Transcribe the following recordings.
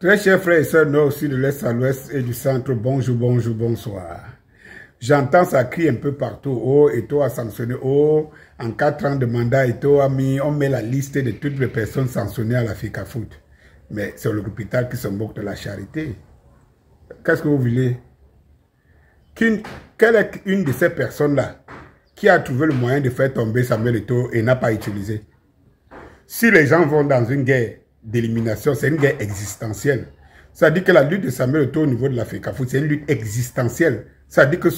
Très chers frères et sœurs, nord, au sud, de l'est à l'ouest et du centre, bonjour, bonjour, bonsoir. J'entends ça crie un peu partout. Oh, Eto'o a sanctionné. Oh, en 4 ans de mandat, Eto'o a mis, on met la liste de toutes les personnes sanctionnées à la FECAFOOT. Mais c'est l'hôpital qui se moque de la charité. Qu'est-ce que vous voulez? Quelle est une de ces personnes-là qui a trouvé le moyen de faire tomber Samuel Eto'o et n'a pas utilisé? Si les gens vont dans une guerre d'élimination, c'est une guerre existentielle. Ça dit que la lutte de Samuel Eto'o au niveau de la FECAFOOT, c'est une lutte existentielle. Ça dit que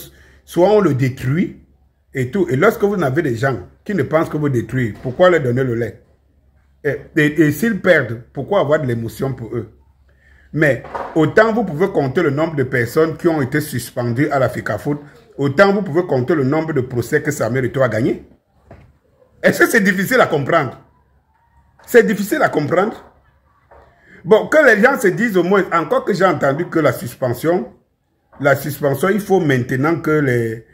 soit on le détruit et tout. Et lorsque vous avez des gens qui ne pensent que vous détruire, pourquoi leur donner le lait? Et s'ils perdent, pourquoi avoir de l'émotion pour eux? Mais autant vous pouvez compter le nombre de personnes qui ont été suspendues à la FECAFOOT, autant vous pouvez compter le nombre de procès que Samuel Eto'o a gagné. Est-ce que c'est difficile à comprendre? C'est difficile à comprendre. Bon, que les gens se disent au moins, encore que j'ai entendu que la suspension, il faut maintenant que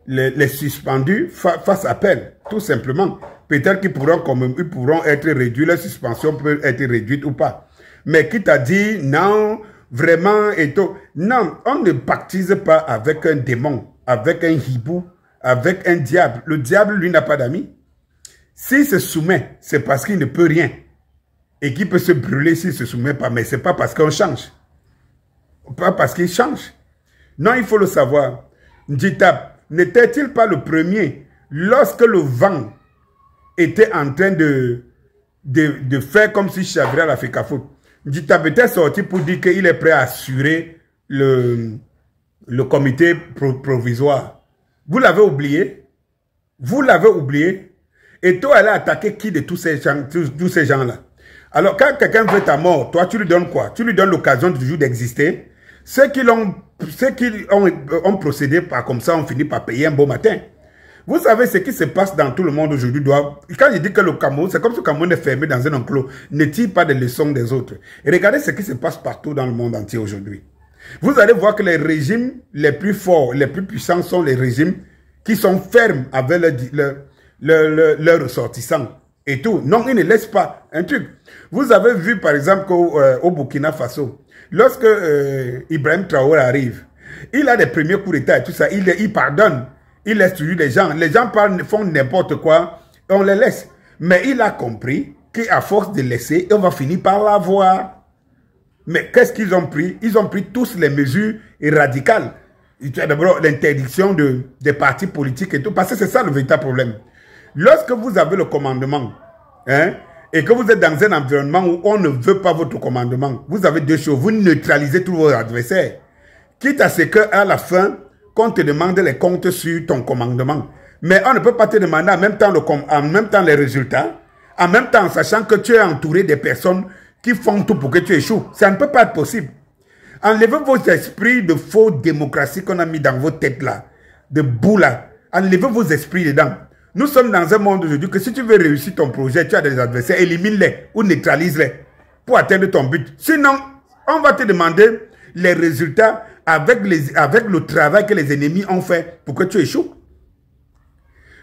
les suspendus fassent appel, tout simplement. Peut-être qu'ils pourront être réduits, la suspension peut être réduite ou pas. Mais qui t'a dit, non, vraiment, et tout. Non, on ne pactise pas avec un démon, avec un hibou, avec un diable. Le diable, lui, n'a pas d'amis. S'il se soumet, c'est parce qu'il ne peut rien. Et qu'il peut se brûler s'il ne se soumet pas. Mais ce n'est pas parce qu'on change. Pas parce qu'il change. Non, il faut le savoir. Ndjita n'était-il pas le premier lorsque le vent était en train de faire comme si chavrait à la FECAFOOT? Ndjita était sorti pour dire qu'il est prêt à assurer le comité provisoire. Vous l'avez oublié? Vous l'avez oublié? Et toi, elle a attaqué qui de tous ces gens-là? Alors, quand quelqu'un veut ta mort, toi, tu lui donnes quoi? Tu lui donnes l'occasion toujours d'exister. Ceux qui ont procédé par comme ça ont fini par payer un beau matin. Vous savez ce qui se passe dans tout le monde aujourd'hui. Quand je dis que le Cameroun, c'est comme si le Cameroun est fermé dans un enclos, ne tire pas de leçons des autres. Et regardez ce qui se passe partout dans le monde entier aujourd'hui. Vous allez voir que les régimes les plus forts, les plus puissants sont les régimes qui sont fermes avec leurs ressortissants. Et tout. Non, ils ne laissent pas un truc. Vous avez vu par exemple qu'au Burkina Faso, lorsque Ibrahim Traoré arrive, il a des premiers coups d'État et tout ça, il pardonne, il laisse toujours les gens font n'importe quoi, on les laisse. Mais il a compris qu'à force de laisser, on va finir par l'avoir. Mais qu'est-ce qu'ils ont pris? Ils ont pris tous les mesures radicales. D'abord, l'interdiction des partis politiques et tout, parce que c'est ça le véritable problème. Lorsque vous avez le commandement, hein, et que vous êtes dans un environnement où on ne veut pas votre commandement, vous avez deux choses. Vous neutralisez tous vos adversaires. Quitte à ce qu'à la fin, qu'on te demande les comptes sur ton commandement. Mais on ne peut pas te demander en même temps les résultats, en même temps en sachant que tu es entouré de personnes qui font tout pour que tu échoues. Ça ne peut pas être possible. Enlevez vos esprits de faux démocratie qu'on a mis dans vos têtes là, de boue là. Enlevez vos esprits dedans. Nous sommes dans un monde aujourd'hui que si tu veux réussir ton projet, tu as des adversaires, élimine-les ou neutralise-les pour atteindre ton but. Sinon, on va te demander les résultats avec le travail que les ennemis ont fait pour que tu échoues.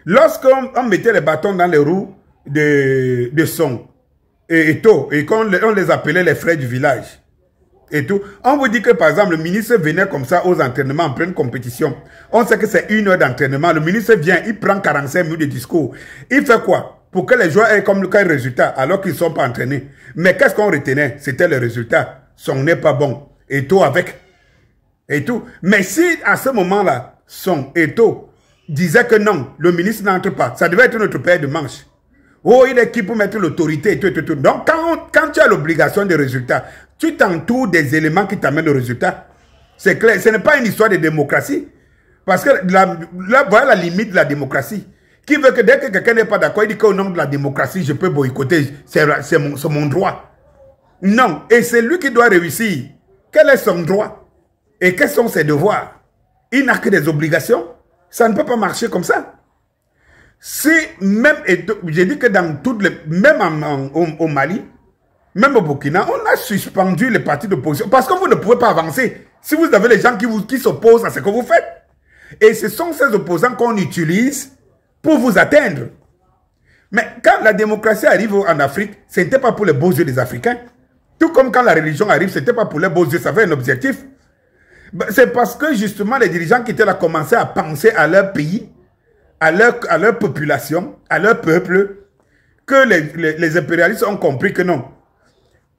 Lorsqu'on mettait les bâtons dans les roues de son et qu'on les appelait les frères du village, et tout. On vous dit que par exemple le ministre venait comme ça aux entraînements en pleine compétition. On sait que c'est 1 heure d'entraînement. Le ministre vient, il prend 45 minutes de discours. Il fait quoi? Pour que les joueurs aient comme quel résultat alors qu'ils ne sont pas entraînés. Mais qu'est-ce qu'on retenait? C'était le résultat. Son n'est pas bon. Eto'o avec. Et tout. Mais si à ce moment-là, son Eto'o disait que non, le ministre n'entre pas, ça devait être notre paire de manches. Oh, il est qui pour mettre l'autorité et tout, et tout. Donc, quand tu as l'obligation de résultat, tu t'entoures des éléments qui t'amènent au résultat. C'est clair. Ce n'est pas une histoire de démocratie. Parce que là, voilà la limite de la démocratie. Qui veut que dès que quelqu'un n'est pas d'accord, il dit qu'au nom de la démocratie, je peux boycotter. C'est mon droit. Non. Et c'est lui qui doit réussir. Quel est son droit? Et quels sont ses devoirs? Il n'a que des obligations. Ça ne peut pas marcher comme ça. Si même, j'ai dit que dans toutes les, même au Mali, même au Burkina, on a suspendu les partis d'opposition parce que vous ne pouvez pas avancer si vous avez les gens qui s'opposent à ce que vous faites. Et ce sont ces opposants qu'on utilise pour vous atteindre. Mais quand la démocratie arrive en Afrique, ce n'était pas pour les beaux yeux des Africains. Tout comme quand la religion arrive, ce n'était pas pour les beaux yeux, ça avait un objectif. C'est parce que justement les dirigeants qui étaient là commençaient à penser à leur pays, à leur population, à leur peuple, que les impérialistes ont compris que non.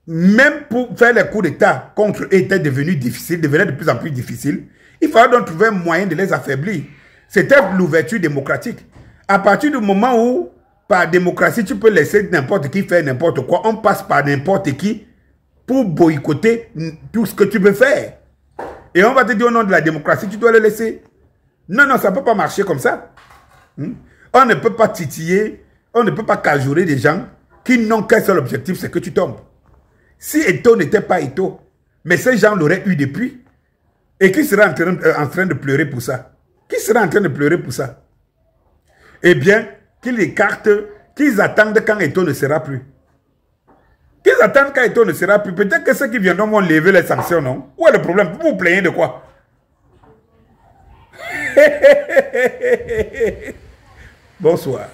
Même pour faire les coups d'État contre eux était devenu difficile, devenait de plus en plus difficile. Il fallait donc trouver un moyen de les affaiblir. C'était l'ouverture démocratique. À partir du moment où, par démocratie, tu peux laisser n'importe qui faire n'importe quoi, on passe par n'importe qui pour boycotter tout ce que tu veux faire. Et on va te dire au nom de la démocratie, tu dois le laisser. Non, non, ça ne peut pas marcher comme ça. On ne peut pas titiller, on ne peut pas cajoler des gens qui n'ont qu'un seul objectif, c'est que tu tombes. Si Eto'o n'était pas Eto'o, mais ces gens l'auraient eu depuis, et qui serait en train de pleurer pour ça? Qui serait en train de pleurer pour ça? Eh bien, qu'ils écartent, qu'ils attendent quand Eto'o ne sera plus. Qu'ils attendent quand Eto'o ne sera plus. Peut-être que ceux qui viendront vont lever les sanctions, non? Où est le problème? Vous vous plaignez de quoi? Bonsoir.